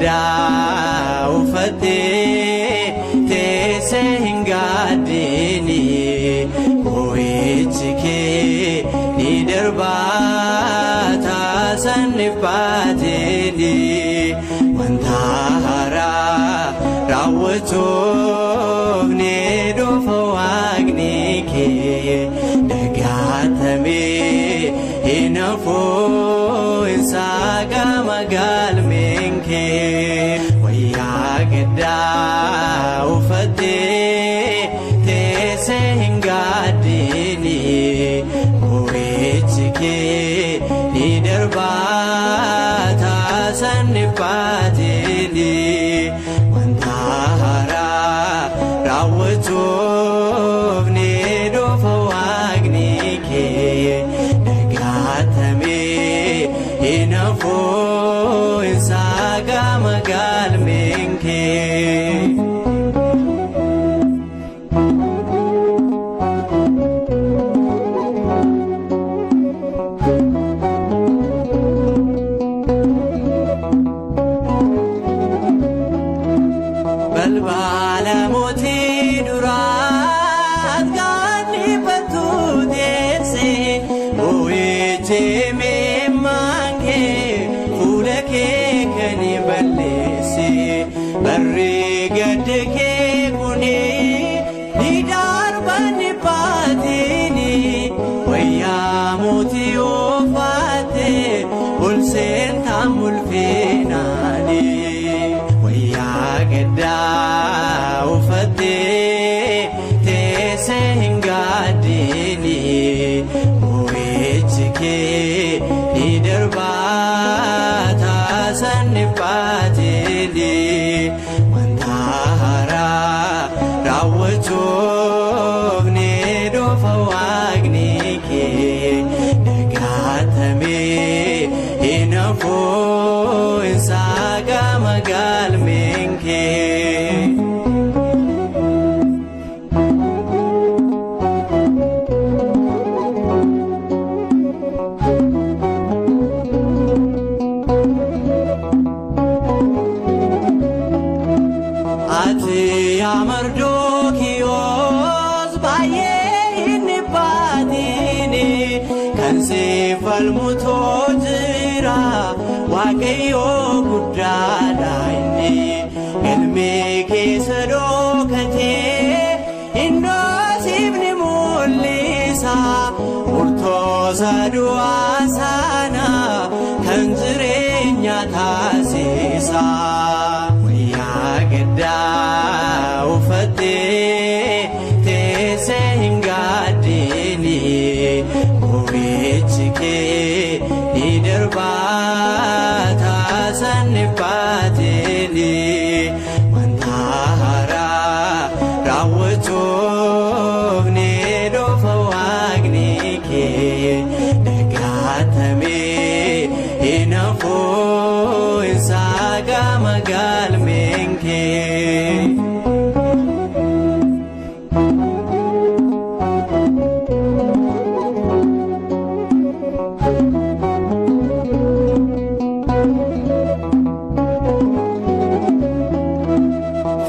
gaddaa uffatee teessee hin gaaddini boo'ichi kee ni darbaa taasifne baatini wanta haaraa raawwachuuf ni dhufa waaqni kee dagaatamee hin hafu Saga galmeen kee wayyaa gaddaa uffatee teessee hin gaaddini boo'ichi kee ni darbaa taasifne baatini wanta haaraa raawwachuuf ni dhufa waaqni kee dagaatamee hin hafu saga galmeen kee. Balbala mootii duraa gaanni battuu deemsee boo'ichi fuula kee kan balleesse barri gadda kee kuni ni darbanni baatini wayyaa mootii uffatte ulseen mul'inaani wayyaa gaddaa uffattee teessee hin gaaddini boo'ichi kee ni darbaa taasifne baatini wanta haaraa raawwachuuf ni dhufa waaqni kee dagaatamee hin hafu saga galmeen kee. Mardukiyos baay'ee hin baatini kan falmutu jira waaqayyoo guddaadha inni galmee keessa dhokatee hindoosifni mul'isa murtoosa du'aa sana kan jireenya taasisa wayyaa gaddaa uffattee teessee hin gaaddini boo'ichi kee ni darbaa taasifne baatini wanta haaraa raawwachuuf ni dhufa waaqni kee dagaatamee hin hafu saga galmeen kee.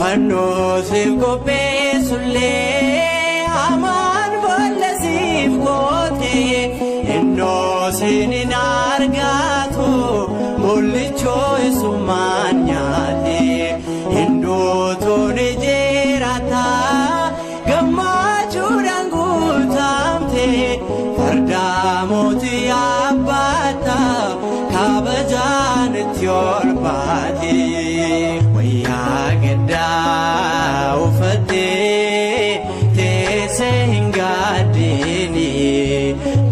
Fannoof qopheessullee hamaan boolasiif gootee innoosin hin argatu mul'ichoo isumaan nyaate hindootuun jiraata gammachuudhaan guutamte farda mootii abbaata kabajaan itti ol baate wayyaa gaddaa uffattee teessee hin gaaddini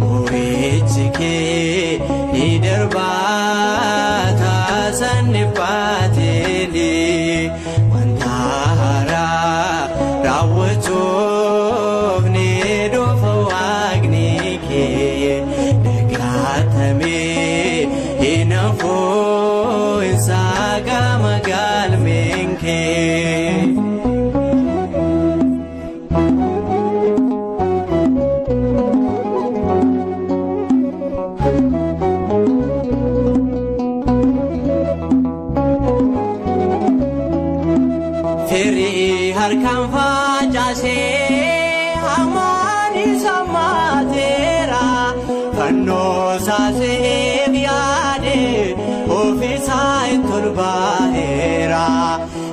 boo'ichi kee ni darbaa taasifne baatini wanta haaraa raawwachuuf ni dhufa waaqni kee dagaatamee hin hafu saga galmeen kee. Taasee biyaade ofiisaa tolbaheera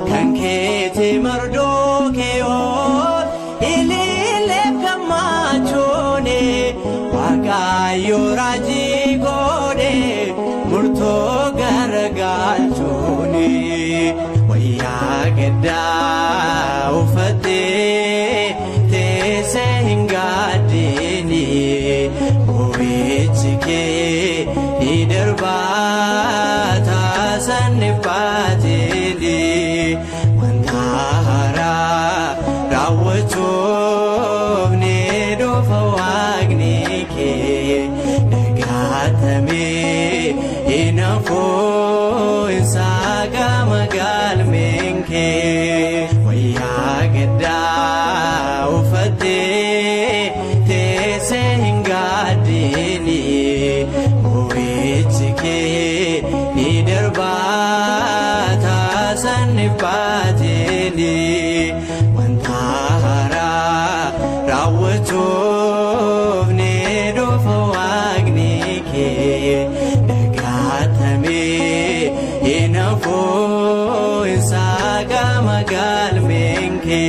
kan keeti mardoo keeyoon ilillee gammachuune Waaqayyo raajii godhe murtoo garagalchuune wayyaa gaddaa uffattee teessee hin gaaddiini Oichike idarbata sannifatili wantahara rawachofne dofa wagnike dagatame inafo insaga magalmenke wayagda ufate Gadini Oichike idarbata sannifatili wantahara rawachofne dofa wagnike dagatame inafo insaga magalmenke